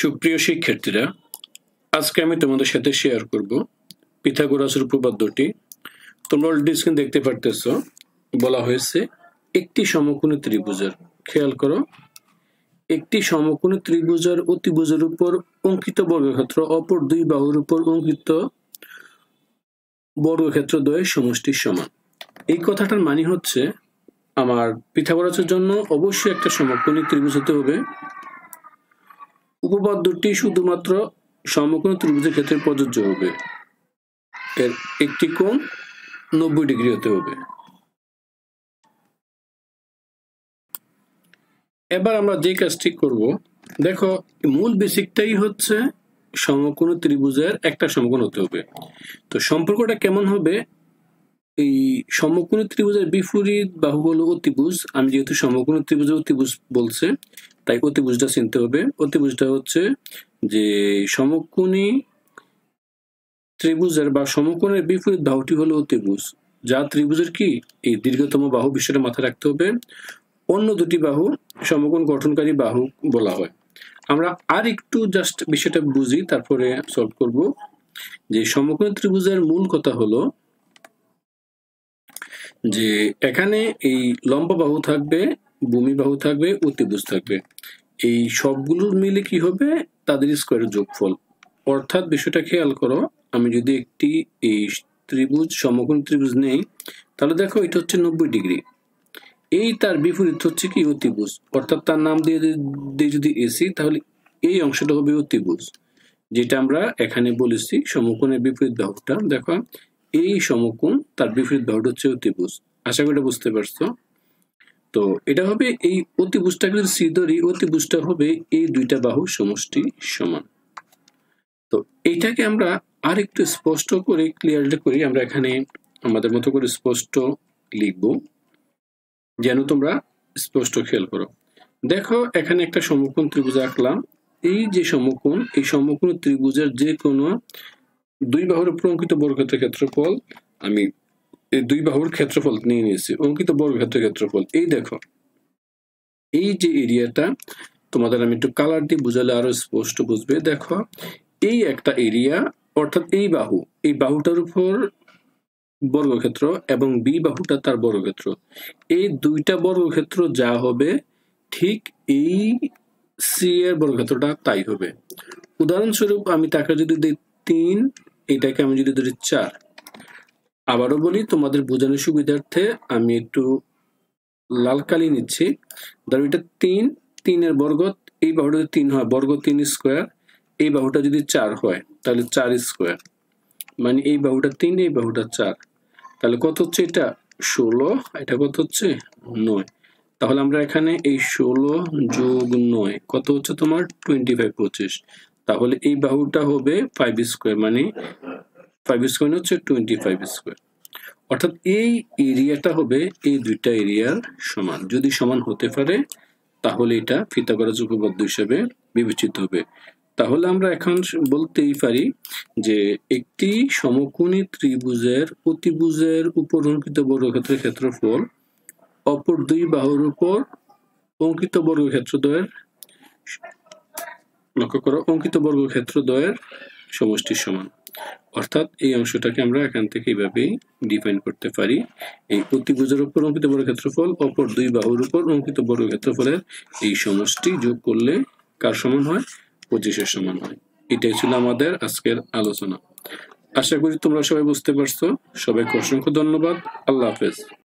সুপ্রিয় শিক্ষার্থীরা, আজকে আমি তোমাদের সাথে শেয়ার করব পিথাগোরাসের উপপাদ্যটি। তোমরা অলরেডি স্ক্রিন দেখতে পারতেছো, বলা হয়েছে একটি সমকোণী ত্রিভুজের, খেয়াল করো, একটি সমকোণী ত্রিভুজের অতিভুজের উপর অঙ্কিত বর্গক্ষেত্র অপর দুই বাহুর উপর অঙ্কিত বর্গক্ষেত্র দ্বয়ের সমষ্টির সমান। এই কথাটার মানে হচ্ছে, আমার পিথাগোরাসের জন্য অবশ্যই একটা সমকোণী ত্রিভুজ হতে হবে। উপপাদ্যটি শুধুমাত্র সমকোণী ত্রিভুজের ক্ষেত্রে প্রযোজ্য হবে। এর একটি কোণ 90 ডিগ্রি হতে হবে। এবার আমরা যে কাজটি করব, দেখো, মূল বেসিকটাই হচ্ছে সমকোণী ত্রিভুজের একটা সমকোণ হতে হবে। তো সম্পর্কটা কেমন হবে? এই সমকোণী ত্রিভুজের বিপরীত বাহু হলো অতিভুজ। আমি যেহেতু সমকোণী ত্রিভুজের অতিভুজ বলছে, তাই অতিভুজটা চিনতে হবে। অতিভুজটা হচ্ছে যে সমকোণী ত্রিভুজের বা সমকোণের বিপরীত বাহুটি হলো অতিভুজ, যা ত্রিভুজের কি এই দীর্ঘতম বাহু, বিষয়টা মাথায় রাখতে হবে। অন্য দুটি বাহু সমকোণ গঠনকারী বাহু বলা হয়। আমরা আর একটু জাস্ট বিষয়টা বুঝি, তারপরে সলভ করব। যে সমকোণী ত্রিভুজের মূল কথা হলো যে এখানে এই লম্ব বাহু থাকবে, ভূমি বাহু থাকবে, অতিভুজ থাকবে। এই সবগুলোর মিলে কি হবে? তাদের স্কয়ারের যোগফল। অর্থাৎ বিষয়টা খেয়াল করো, আমি যদি একটি এই ত্রিভুজ, সমকোণ ত্রিভুজ নেই, তাহলে দেখো এটা হচ্ছে 90 ডিগ্রি। এই তার বিপরীত হচ্ছে কি? অতিভুজ। অর্থাৎ তার নাম দিয়ে যদি এসি, তাহলে এই অংশটা হবে অতিভুজ, যেটা আমরা এখানে বলেছি সমকোণের বিপরীত বাহুটা। দেখো, এই সমকোণ, তার বিপরীত বাহুটা হচ্ছে অতিভুজ। আশা করি এটা বুঝতে পারছো। তো এটা হবে, এই অতিভুজটাকে যদি সি ধরি, অতিভুজটা হবে এই দুইটা বাহু সমষ্টি সমান। তো এইটাকে আমরা আর একটু স্পষ্ট করে ক্লিয়ারলি করি। আমরা এখানে আমাদের মতো করে স্পষ্ট লিখব, যেন তোমরা স্পষ্ট খেয়াল করো। দেখো, এখানে একটা সমকোণ ত্রিভুজ আঁকলাম। এই যে সমকোণ, এই সমকোণ ত্রিভুজের যে কোনো দুই বাহুর উপর অঙ্কিত বর্গক্ষেত্রের ক্ষেত্রফল, আমি এই দুই বাহুর ক্ষেত্রফল নিয়ে নিয়েছি, অঙ্কিত বর্গক্ষেত্রের ক্ষেত্রফল। এই দেখো, এই যে এরিয়াটা, তোমাদের আমি একটু কালার দিয়ে বুঝালে আরো স্পষ্ট বুঝবে। দেখো, এই একটা এরিয়া, অর্থাৎ এই বাহু, এই বাহুটার উপর বর্গক্ষেত্র এবং বি বাহুটা তার বর্গক্ষেত্র। এই দুইটা বর্গক্ষেত্র যা হবে, ঠিক এই সি এর বর্গক্ষেত্রটা তাই হবে। উদাহরণস্বরূপ আমি তাকে যদি দিই 3, এটাকে আমি যদি ধরি 4। আবারও বলি তোমাদের বোঝানোর সুবিধার্থে আমি একটু লাল কালি নিচ্ছি। ধরো এটা 3 এর বর্গ, এই বাহুটা যদি 3 হয়, বর্গ 3 স্কোয়ার। এই বাহুটা যদি 4 হয়, তাহলে 4 স্কোয়ার। মানে এই বাহুটা 3, এই বাহুটা 4। তাহলে কত হচ্ছে? এটা 16, এটা কত হচ্ছে? 9। তাহলে আমরা এখানে এই 16 যোগ 9 কত হচ্ছে তোমার? 25, 25। তাহলে এই বাহুটা হবে 5 স্কোয়ার, মানে 5 স্কোয়ার হচ্ছে 25 স্কোয়ার। অর্থাৎ এই এরিয়াটা হবে এই দুইটা এরিয়ার সমান। যদি সমান হতে পারে, তাহলে এটা পিথাগোরাস উপপাদ্য হিসেবে বিবেচিত হবে। তাহলে আমরা এখন বলতেই পারি যে একটি সমকোণী ত্রিভুজের অতিভুজের উপর অঙ্কিত বর্গক্ষেত্রের ক্ষেত্রফল অপর দুই বাহুর উপর অঙ্কিত বর্গক্ষেত্রদ্বয়ের, লক্ষ্য করো, অঙ্কিত বর্গক্ষেত্রদ্বয়ের সমষ্টির সমান। অর্থাৎ এই অংশটাকে আমরা এখান থেকে এইভাবেই ডিফাইন করতে পারি। এই অতিভুজের উপর অঙ্কিত বর্গক্ষেত্রফল অপর দুই বাহুর উপর অঙ্কিত বর্গক্ষেত্রফলের এই সমষ্টি যোগ করলে কার সমান হয়? 25 এর সমান হয়। এটাই ছিল আমাদের আজকের আলোচনা। আশা করি তোমরা সবাই বুঝতে পারছো। সবাইকে অসংখ্য ধন্যবাদ। আল্লাহ হাফেজ।